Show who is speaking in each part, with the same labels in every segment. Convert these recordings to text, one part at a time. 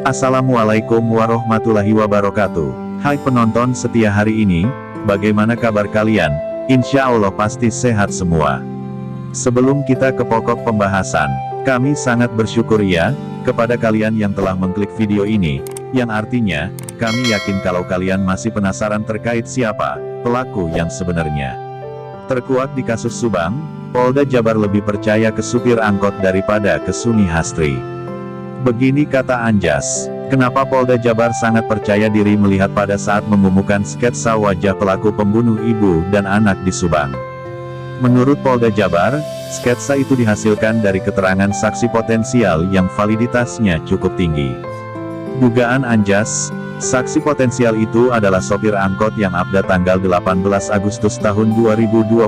Speaker 1: Assalamualaikum warahmatullahi wabarakatuh. Hai penonton setia hari ini, bagaimana kabar kalian? Insya Allah pasti sehat semua. Sebelum kita ke pokok pembahasan, kami sangat bersyukur ya, kepada kalian yang telah mengklik video ini, yang artinya, kami yakin kalau kalian masih penasaran terkait siapa pelaku yang sebenarnya. Terkuak di kasus Subang, Polda Jabar lebih percaya ke supir angkot daripada ke Sumi Hastri. Begini kata Anjas, kenapa Polda Jabar sangat percaya diri melihat pada saat mengumumkan sketsa wajah pelaku pembunuh ibu dan anak di Subang. Menurut Polda Jabar, sketsa itu dihasilkan dari keterangan saksi potensial yang validitasnya cukup tinggi. Dugaan Anjas, saksi potensial itu adalah sopir angkot yang abda tanggal 18 Agustus tahun 2021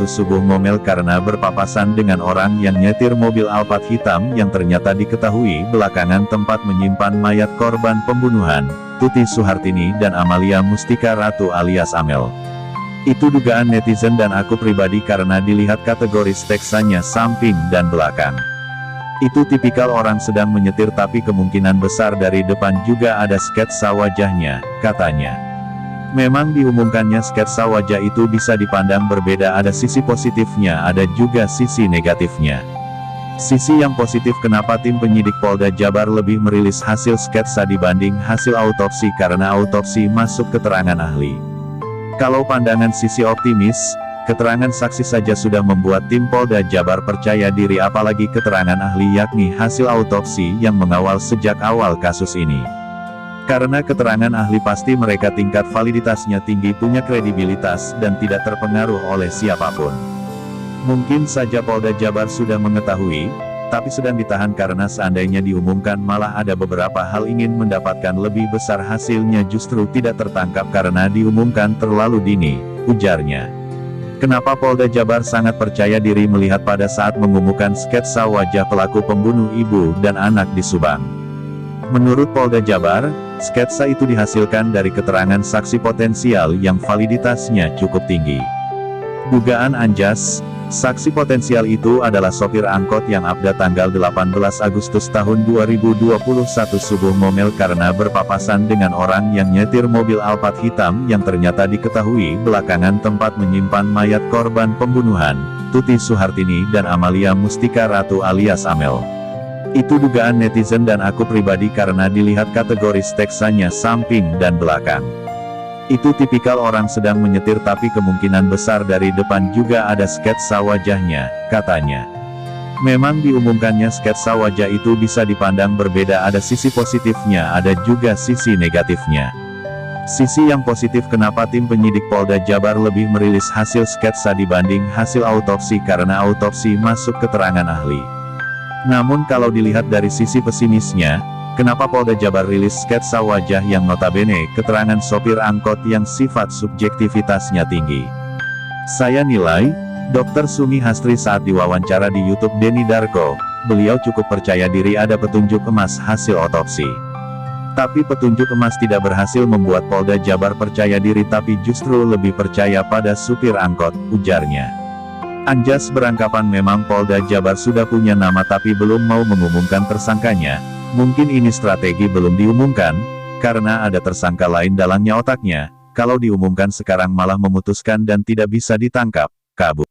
Speaker 1: subuh ngomel karena berpapasan dengan orang yang nyetir mobil Alphard hitam yang ternyata diketahui belakangan tempat menyimpan mayat korban pembunuhan, Tuti Suhartini dan Amalia Mustika Ratu alias Amel. Itu dugaan netizen dan aku pribadi karena dilihat kategori steksannya samping dan belakang. Itu tipikal orang sedang menyetir tapi kemungkinan besar dari depan juga ada sketsa wajahnya, katanya. Memang diumumkannya sketsa wajah itu bisa dipandang berbeda, ada sisi positifnya ada juga sisi negatifnya. Sisi yang positif kenapa tim penyidik Polda Jabar lebih merilis hasil sketsa dibanding hasil autopsi karena autopsi masuk keterangan ahli. Kalau pandangan sisi optimis, keterangan saksi saja sudah membuat tim Polda Jabar percaya diri apalagi keterangan ahli yakni hasil autopsi yang mengawal sejak awal kasus ini. Karena keterangan ahli pasti mereka tingkat validitasnya tinggi, punya kredibilitas dan tidak terpengaruh oleh siapapun. Mungkin saja Polda Jabar sudah mengetahui, tapi sedang ditahan karena seandainya diumumkan malah ada beberapa hal ingin mendapatkan lebih besar hasilnya justru tidak tertangkap karena diumumkan terlalu dini, ujarnya. Kenapa Polda Jabar sangat percaya diri melihat pada saat mengumumkan sketsa wajah pelaku pembunuh ibu dan anak di Subang? Menurut Polda Jabar, sketsa itu dihasilkan dari keterangan saksi potensial yang validitasnya cukup tinggi. Dugaan Anjas, saksi potensial itu adalah sopir angkot yang abda tanggal 18 Agustus tahun 2021 subuh ngomel karena berpapasan dengan orang yang nyetir mobil Alphard hitam yang ternyata diketahui belakangan tempat menyimpan mayat korban pembunuhan, Tuti Suhartini dan Amalia Mustika Ratu alias Amel. Itu dugaan netizen dan aku pribadi karena dilihat kategori steksannya samping dan belakang. Itu tipikal orang sedang menyetir tapi kemungkinan besar dari depan juga ada sketsa wajahnya, katanya. Memang diumumkannya sketsa wajah itu bisa dipandang berbeda, ada sisi positifnya ada juga sisi negatifnya. Sisi yang positif kenapa tim penyidik Polda Jabar lebih merilis hasil sketsa dibanding hasil autopsi karena autopsi masuk keterangan ahli. Namun kalau dilihat dari sisi pesimisnya, kenapa Polda Jabar rilis sketsa wajah yang notabene keterangan sopir angkot yang sifat subjektivitasnya tinggi? Saya nilai, Dr. Sumi Hastri saat diwawancara di YouTube Denny Darko, beliau cukup percaya diri ada petunjuk emas hasil otopsi. Tapi petunjuk emas tidak berhasil membuat Polda Jabar percaya diri tapi justru lebih percaya pada supir angkot, ujarnya. Anjas beranggapan memang Polda Jabar sudah punya nama tapi belum mau mengumumkan tersangkanya. Mungkin ini strategi belum diumumkan, karena ada tersangka lain dalangnya otaknya, kalau diumumkan sekarang malah memutuskan dan tidak bisa ditangkap, kabur.